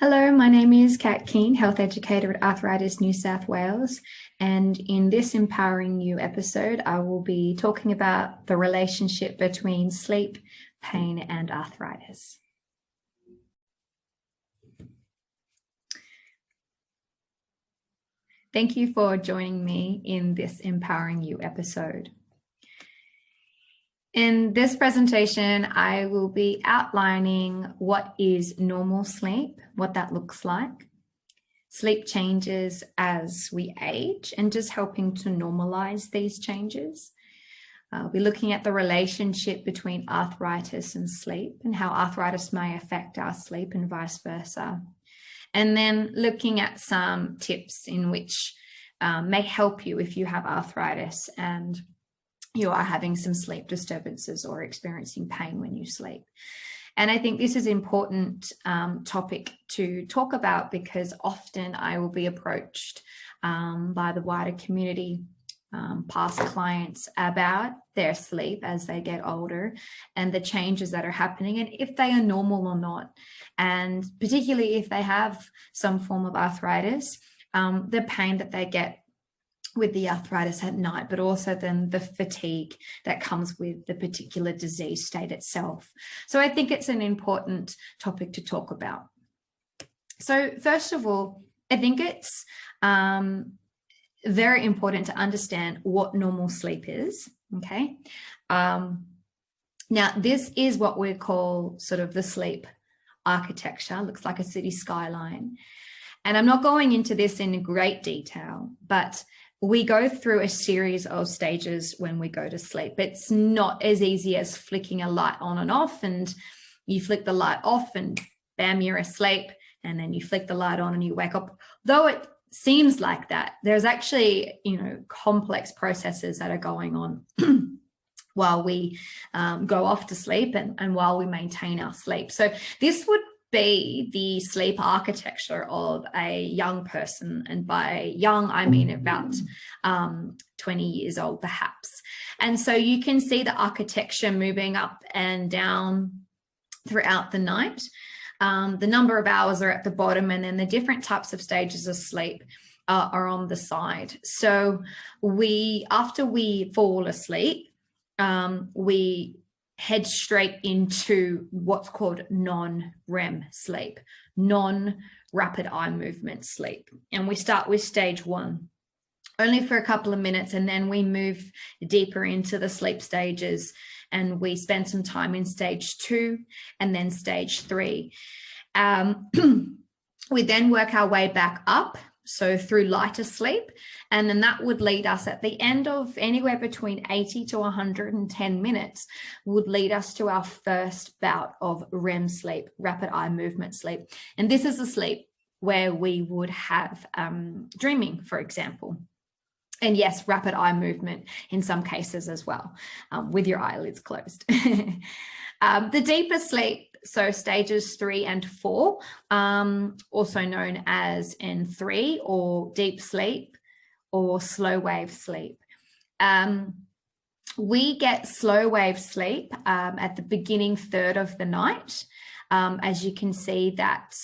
Hello, my name is Kat Keane, Health Educator at Arthritis New South Wales. And in this Empowering You episode, I will be talking about the relationship between sleep, pain, and arthritis. Thank you for joining me in this Empowering You episode. In this presentation, I will be outlining what is normal sleep, what that looks like, sleep changes as we age, and just helping to normalize these changes. I'll be looking at the relationship between arthritis and sleep and how arthritis may affect our sleep and vice versa. And then looking at some tips in which may help you if you have arthritis and you are having some sleep disturbances or experiencing pain when you sleep. And I think this is an important topic to talk about because often I will be approached by the wider community, past clients, about their sleep as they get older and the changes that are happening and if they are normal or not. And particularly if they have some form of arthritis, the pain that they get with the arthritis at night, but also then the fatigue that comes with the particular disease state itself. So I think it's an important topic to talk about. So first of all, I think it's very important to understand what normal sleep is, okay? Now, this is what we call sort of the sleep architecture. Looks like a city skyline. And I'm not going into this in great detail, but we go through a series of stages when we go to sleep. It's not as easy as flicking a light on and off, and you flick the light off and bam, you're asleep, and then you flick the light on and you wake up. Though it seems like that, there's actually, complex processes that are going on while we go off to sleep and while we maintain our sleep. So this would be the sleep architecture of a young person, and by young I mean about 20 years old perhaps. And so you can see the architecture moving up and down throughout the night. The number of hours are at the bottom, and then the different types of stages of sleep are on the side. So after we fall asleep, we head straight into what's called non-REM sleep, non-rapid eye movement sleep. And we start with stage 1, only for a couple of minutes, and then we move deeper into the sleep stages and we spend some time in stage 2 and then stage 3. We then work our way back up, so through lighter sleep, and then that would lead us at the end of anywhere between 80 to 110 minutes would lead us to our first bout of REM sleep, rapid eye movement sleep. And this is a sleep where we would have dreaming, for example. And yes, rapid eye movement in some cases as well, with your eyelids closed. The deeper sleep, so stages 3 and 4, also known as N3 or deep sleep or slow wave sleep. We get slow wave sleep at the beginning third of the night. As you can see, that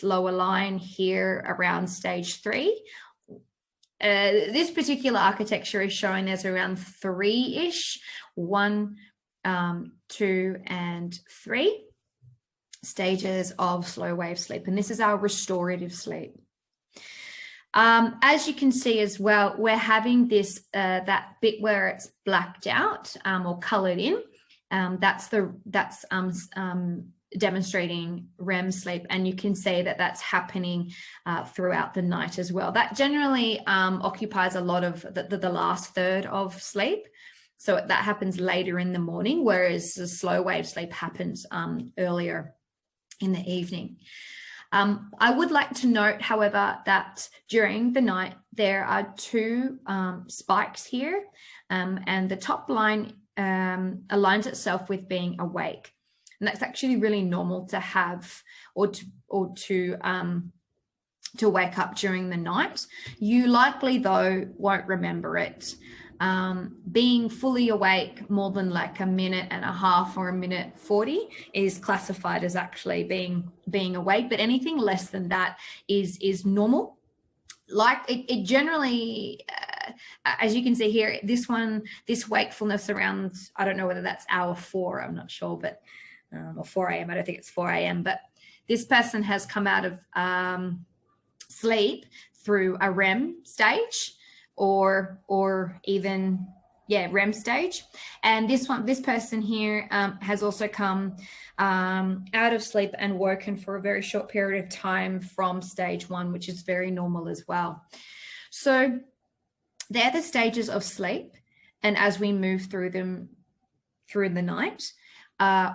lower line here around stage 3. This particular architecture is showing there's around 3-ish, 1, 2, and 3 stages of slow wave sleep. And this is our restorative sleep. As you can see as well, we're having this, that bit where it's blacked out or colored in. That's demonstrating REM sleep, and you can see that that's happening throughout the night as well. That generally occupies a lot of the last third of sleep, so that happens later in the morning, whereas the slow wave sleep happens earlier in the evening. I would like to note, however, that during the night there are 2 spikes here, and the top line aligns itself with being awake. And that's actually really normal to have or to wake up during the night. You likely, though, won't remember it Being fully awake more than like a minute and a half or a minute 40 is classified as actually being awake, but anything less than that is normal. Like it generally, as you can see here, this wakefulness around, I don't know whether that's hour 4, I'm not sure, but or 4 a.m. I don't think it's 4 a.m. But this person has come out of sleep through a REM stage or even REM stage. And this person here has also come out of sleep and woken for a very short period of time from stage 1, which is very normal as well. So they're the stages of sleep, and as we move through them through the night,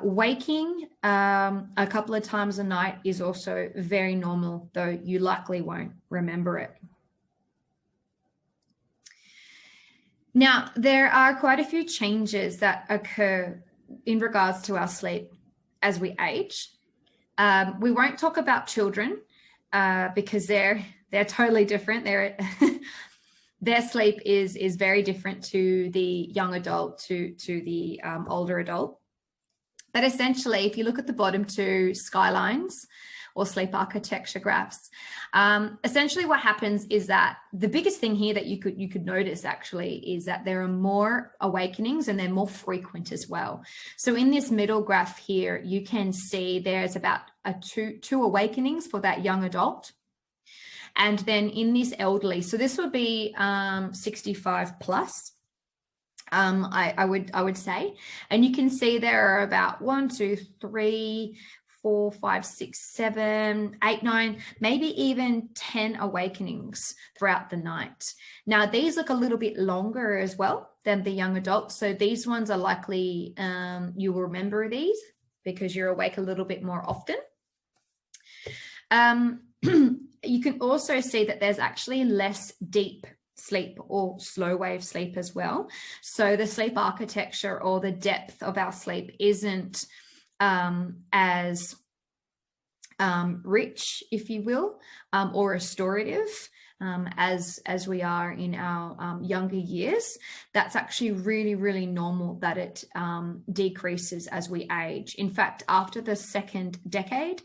waking a couple of times a night is also very normal, though you likely won't remember it. Now, there are quite a few changes that occur in regards to our sleep as we age. We won't talk about children because they're totally different. Their sleep is very different to the young adult, to the older adult. But essentially, if you look at the bottom 2 skylines or sleep architecture graphs, essentially what happens is that the biggest thing here that you could notice actually is that there are more awakenings and they're more frequent as well. So in this middle graph here, you can see there's about two awakenings for that young adult. And then in this elderly, so this would be 65 plus, I would say, and you can see there are about 1, 2, 3, 4, 5, 6, 7, 8, 9, maybe even 10 awakenings throughout the night. Now, these look a little bit longer as well than the young adult. So these ones are likely, you will remember these because you're awake a little bit more often. You can also see that there's actually less deep sleep or slow wave sleep as well. So the sleep architecture or the depth of our sleep isn't as rich, if you will, or restorative as we are in our younger years. That's actually really, really normal that it decreases as we age. In fact, after the second decade,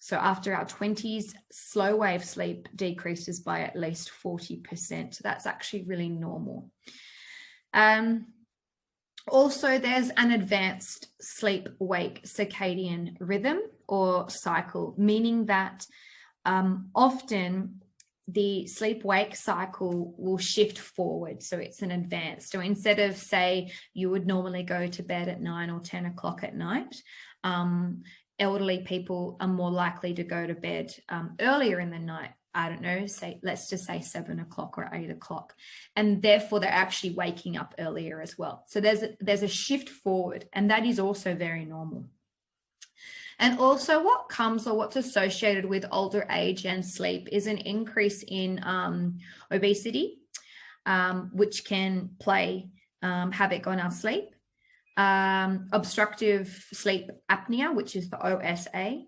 so after our 20s, slow wave sleep decreases by at least 40%. So that's actually really normal. Also, there's an advanced sleep-wake circadian rhythm or cycle, meaning that often the sleep-wake cycle will shift forward. So it's an advanced. So instead of, say, you would normally go to bed at 9 or 10 o'clock at night, elderly people are more likely to go to bed earlier in the night. I don't know, let's just say 7 o'clock or 8 o'clock. And therefore they're actually waking up earlier as well. So there's a shift forward, and that is also very normal. And also what's associated with older age and sleep is an increase in obesity, which can play havoc on our sleep. Obstructive sleep apnea, which is the OSA,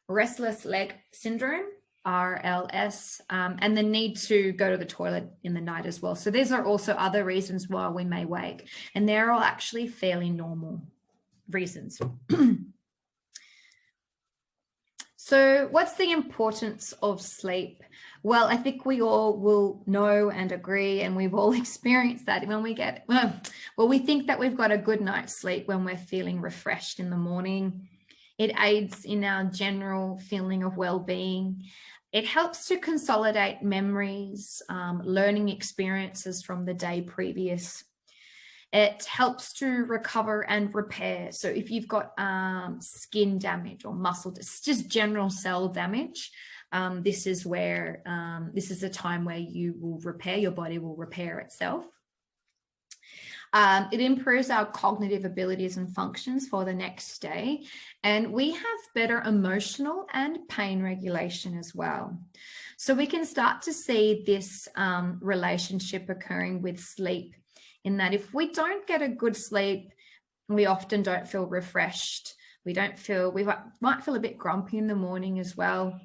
restless leg syndrome, RLS, and the need to go to the toilet in the night as well. So these are also other reasons why we may wake, and they're all actually fairly normal reasons. So what's the importance of sleep? Well, I think we all will know and agree, and we've all experienced that when we get, we think that we've got a good night's sleep when we're feeling refreshed in the morning. It aids in our general feeling of well-being. It helps to consolidate memories, learning experiences from the day previous. It helps to recover and repair. So if you've got skin damage or muscle, just general cell damage, this is the time where you will repair, your body will repair itself. It improves our cognitive abilities and functions for the next day. And we have better emotional and pain regulation as well. So we can start to see this relationship occurring with sleep, in that if we don't get a good sleep, we often don't feel refreshed. We might feel a bit grumpy in the morning as well.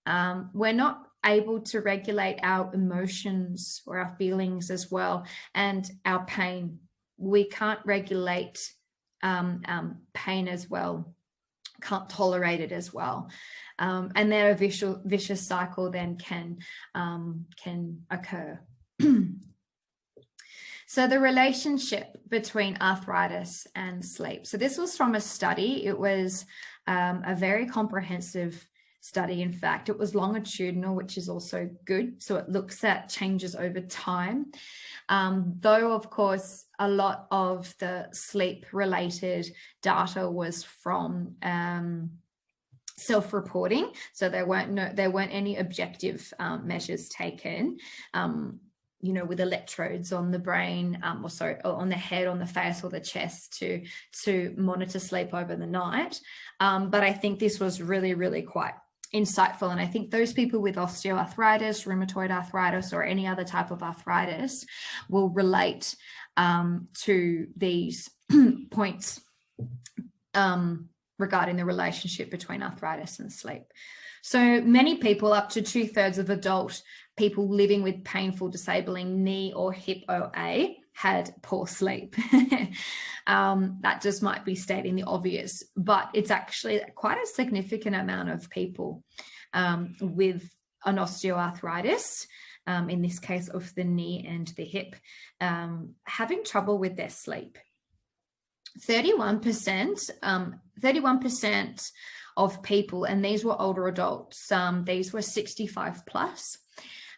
We're not able to regulate our emotions or our feelings as well, and our pain. We can't regulate pain as well, can't tolerate it as well. And then a vicious cycle then can occur. So the relationship between arthritis and sleep. So this was from a study. It was a very comprehensive study. In fact, it was longitudinal, which is also good. So it looks at changes over time. Though, of course, a lot of the sleep-related data was from self-reporting. So there weren't any objective measures taken. With electrodes on the brain, or on the head, on the face, or the chest to monitor sleep over the night. But I think this was really, really quite insightful. And I think those people with osteoarthritis, rheumatoid arthritis, or any other type of arthritis will relate to these points regarding the relationship between arthritis and sleep. So many people, up to 2/3 of adult people living with painful, disabling knee or hip OA, had poor sleep. That just might be stating the obvious, but it's actually quite a significant amount of people with an osteoarthritis, in this case of the knee and the hip, having trouble with their sleep. 31% of people, and these were older adults, these were 65 plus,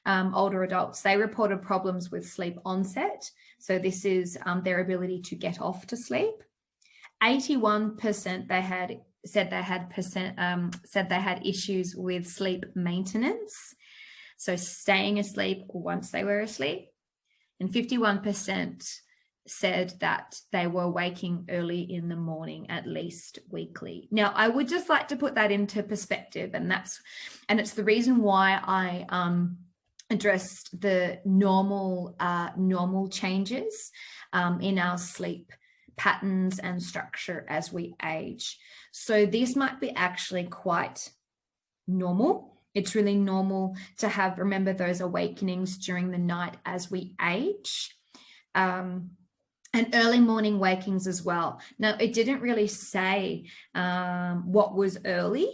older adults, they reported problems with sleep onset. So this is their ability to get off to sleep. 81% said they had issues with sleep maintenance, so staying asleep once they were asleep, and 51% said that they were waking early in the morning, at least weekly. Now, I would just like to put that into perspective, and it's the reason why I addressed the normal changes in our sleep patterns and structure as we age. So this might be actually quite normal. It's really normal to remember those awakenings during the night as we age. And early morning wakings as well. Now, it didn't really say what was early,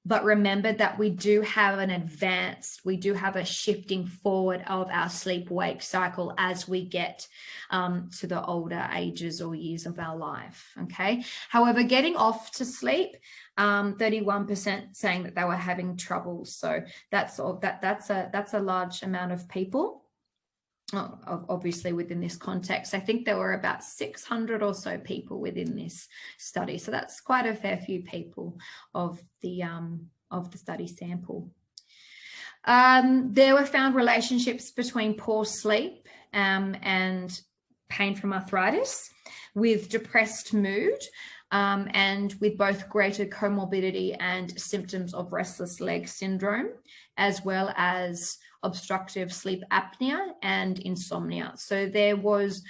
but remember that we do have a shifting forward of our sleep-wake cycle as we get to the older ages or years of our life, okay? However, getting off to sleep, 31% saying that they were having trouble. So that's a large amount of people. Obviously within this context. I think there were about 600 or so people within this study. So that's quite a fair few people of the study sample. There were found relationships between poor sleep and pain from arthritis, with depressed mood, and with both greater comorbidity and symptoms of restless leg syndrome, as well as obstructive sleep apnea and insomnia. So there was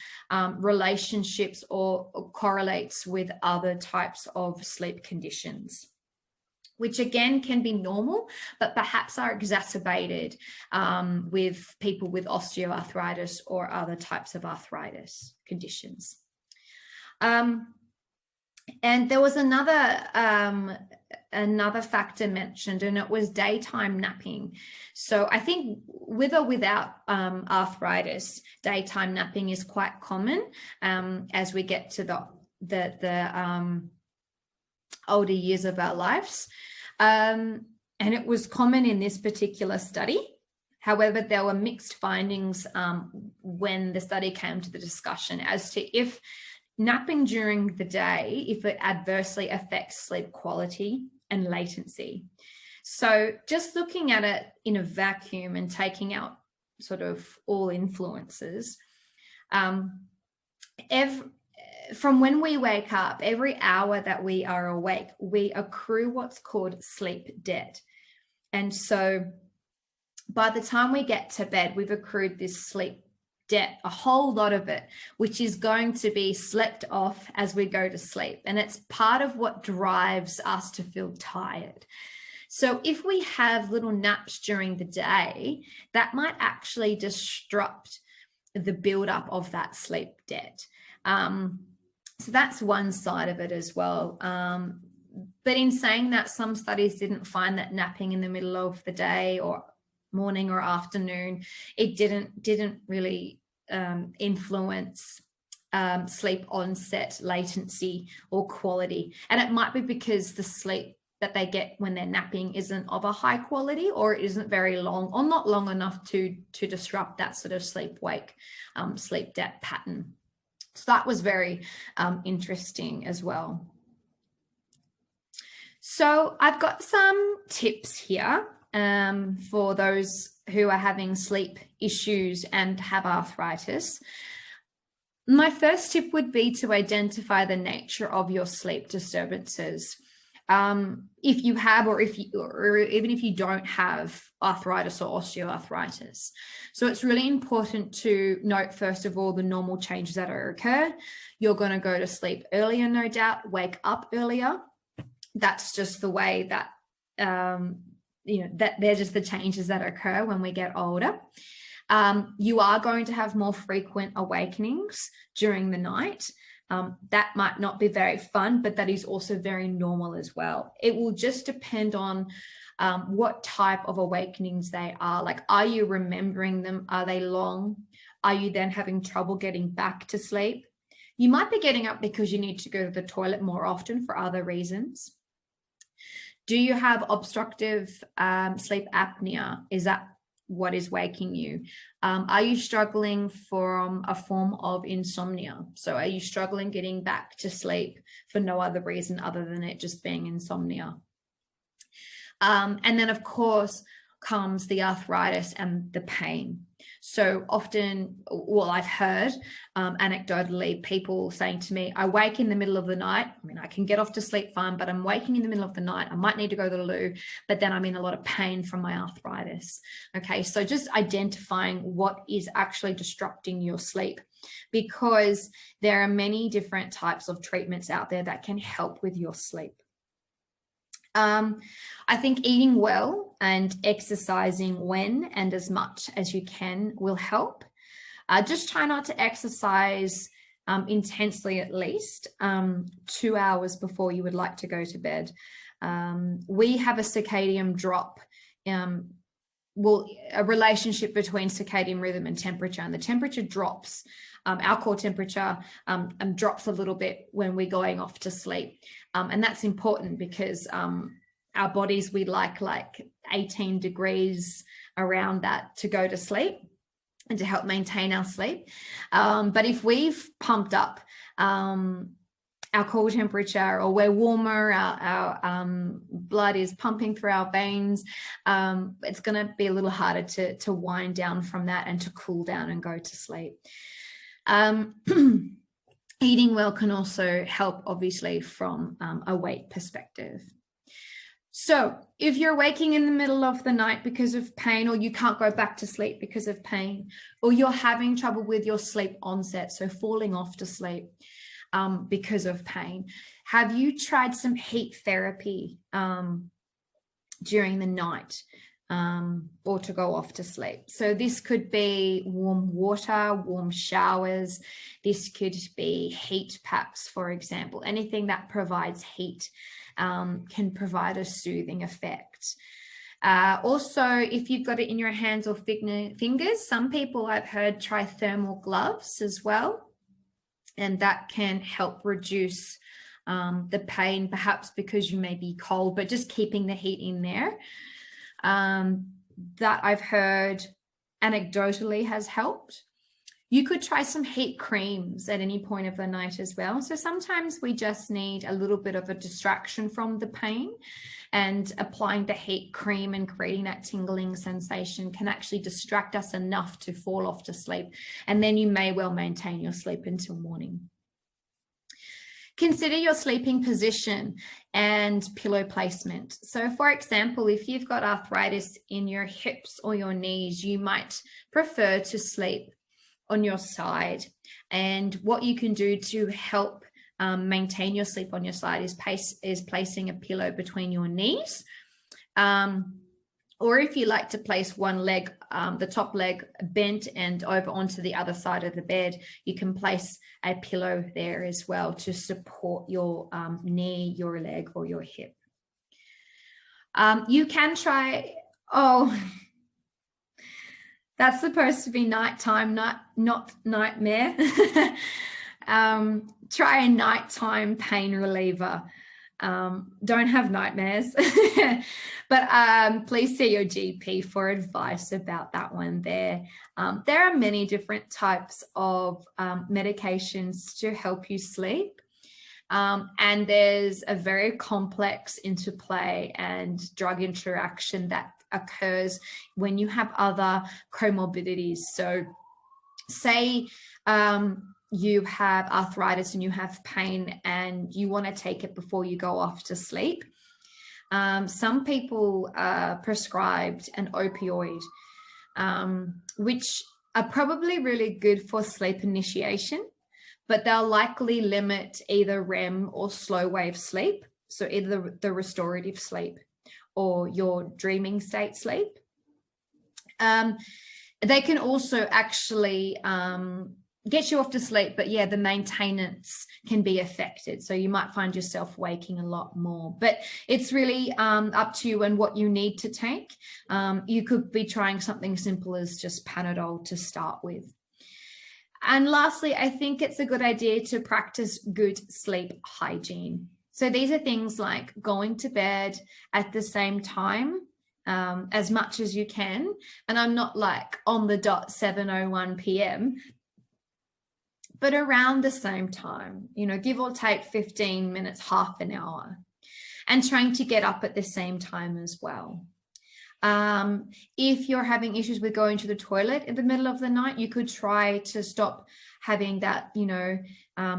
relationships or correlates with other types of sleep conditions, which again can be normal, but perhaps are exacerbated with people with osteoarthritis or other types of arthritis conditions. And there was another factor mentioned, and it was daytime napping. So I think with or without arthritis, daytime napping is quite common as we get to the older years of our lives. And it was common in this particular study. However, there were mixed findings when the study came to the discussion as to if napping during the day, if it adversely affects sleep quality and latency. So just looking at it in a vacuum and taking out sort of all influences, from when we wake up, every hour that we are awake, we accrue what's called sleep debt. And so by the time we get to bed, we've accrued this sleep debt, a whole lot of it, which is going to be slept off as we go to sleep. And it's part of what drives us to feel tired. So if we have little naps during the day, that might actually disrupt the buildup of that sleep debt. So that's one side of it as well. But in saying that, some studies didn't find that napping in the middle of the day or morning or afternoon, it didn't really influence sleep onset, latency, or quality. And it might be because the sleep that they get when they're napping isn't of a high quality, or it isn't very long, or not long enough to disrupt that sort of sleep-wake, sleep debt pattern. So that was very interesting as well. So I've got some tips here for those who are having sleep issues and have arthritis. My first tip would be to identify the nature of your sleep disturbances. If you have, or even if you don't have arthritis or osteoarthritis. So it's really important to note, first of all, the normal changes that occur. You're going to go to sleep earlier, no doubt, wake up earlier. That's just the way that, that they're just the changes that occur when we get older. You are going to have more frequent awakenings during the night. That might not be very fun, but that is also very normal as well. It will just depend on what type of awakenings they are. Like, are you remembering them? Are they long? Are you then having trouble getting back to sleep? You might be getting up because you need to go to the toilet more often for other reasons. Do you have obstructive sleep apnea? Is that what is waking you? Are you struggling from a form of insomnia? So are you struggling getting back to sleep for no other reason other than it just being insomnia? And then, of course, comes the arthritis and the pain. So often, well, I've heard anecdotally people saying to me, I wake in the middle of the night. I mean, I can get off to sleep fine, but I'm waking in the middle of the night. I might need to go to the loo, but then I'm in a lot of pain from my arthritis. Okay, so just identifying what is actually disrupting your sleep, because there are many different types of treatments out there that can help with your sleep. I think eating well and exercising when and as much as you can will help. Just try not to exercise intensely, at least 2 hours before you would like to go to bed. We have a circadian drop, a relationship between circadian rhythm and temperature, and the temperature drops. Our core temperature drops a little bit when we're going off to sleep. And that's important because our bodies, we like 18 degrees around that to go to sleep and to help maintain our sleep. But if we've pumped up our core temperature, or we're warmer, our blood is pumping through our veins, it's going to be a little harder to wind down from that and to cool down and go to sleep. Eating well can also help, obviously, from a weight perspective. So if you're waking in the middle of the night because of pain, or you can't go back to sleep because of pain, or you're having trouble with your sleep onset, so falling off to sleep because of pain, have you tried some heat therapy during the night? Or to go off to sleep. So this could be warm water, warm showers. This could be heat packs, for example. Anything that provides heat can provide a soothing effect. Also, if you've got it in your hands or fingers, some people I've heard try thermal gloves as well, and that can help reduce the pain, perhaps because you may be cold, but just keeping the heat in there. That I've heard anecdotally has helped. You could try some heat creams at any point of the night as well. So sometimes we just need a little bit of a distraction from the pain, and applying the heat cream and creating that tingling sensation can actually distract us enough to fall off to sleep. And then you may well maintain your sleep until morning. Consider your sleeping position and pillow placement. So for example, if you've got arthritis in your hips or your knees, you might prefer to sleep on your side. And what you can do to help maintain your sleep on your side is placing a pillow between your knees. Or if you like to place one leg, the top leg bent and over onto the other side of the bed, you can place a pillow there as well to support your knee, your leg, or your hip. You can try, that's supposed to be nighttime, not nightmare. Try a nighttime pain reliever. Don't have nightmares, but please see your GP for advice about that one there. There are many different types of medications to help you sleep. And there's a very complex interplay and drug interaction that occurs when you have other comorbidities. So say you have arthritis and you have pain and you want to take it before you go off to sleep. Some people are prescribed an opioid, which are probably really good for sleep initiation, but they'll likely limit either REM or slow wave sleep, so either the restorative sleep or your dreaming state sleep. They can also actually get you off to sleep, but yeah, the maintenance can be affected. So you might find yourself waking a lot more, but it's really up to you and what you need to take. You could be trying something simple as just Panadol to start with. And lastly, I think it's a good idea to practice good sleep hygiene. So these are things like going to bed at the same time as much as you can. And I'm not like on the dot 7:01 p.m., but around the same time, you know, give or take 15 minutes, half an hour, and trying to get up at the same time as well. If you're having issues with going to the toilet in the middle of the night, you could try to stop having that, you know,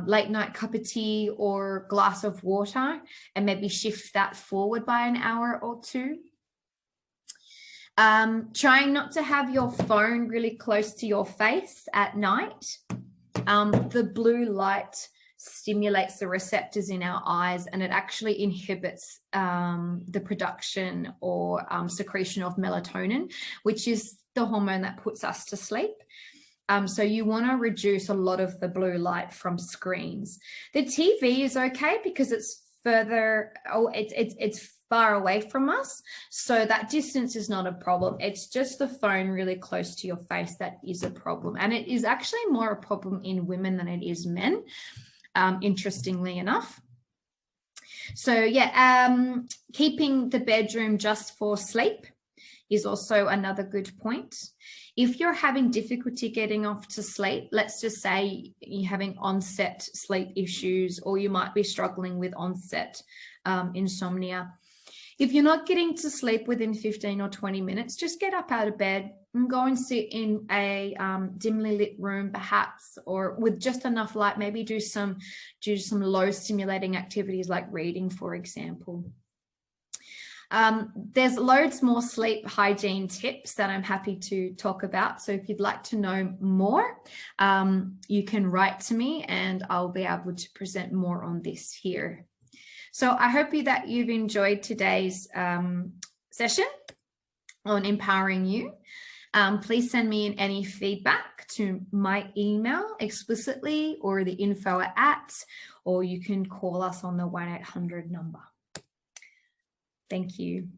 late night cup of tea or glass of water and maybe shift that forward by an hour or two. Trying not to have your phone really close to your face at night. The blue light stimulates the receptors in our eyes, and it actually inhibits the production or secretion of melatonin, which is the hormone that puts us to sleep. So you want to reduce a lot of the blue light from screens. The TV is okay because it's further, it's far away from us, so that distance is not a problem. It's just the phone really close to your face that is a problem, and it is actually more a problem in women than it is men, interestingly enough. So yeah, keeping the bedroom just for sleep is also another good point. If you're having difficulty getting off to sleep, let's just say you're having onset sleep issues, or you might be struggling with onset insomnia. If you're not getting to sleep within 15 or 20 minutes, just get up out of bed and go and sit in a dimly lit room, perhaps, or with just enough light. Maybe do some low stimulating activities like reading, for example. There's loads more sleep hygiene tips that I'm happy to talk about. So if you'd like to know more, you can write to me and I'll be able to present more on this here. So I hope that you've enjoyed today's session on empowering you. Please send me in any feedback to my email explicitly, or the info @, or you can call us on the 1-800 number. Thank you.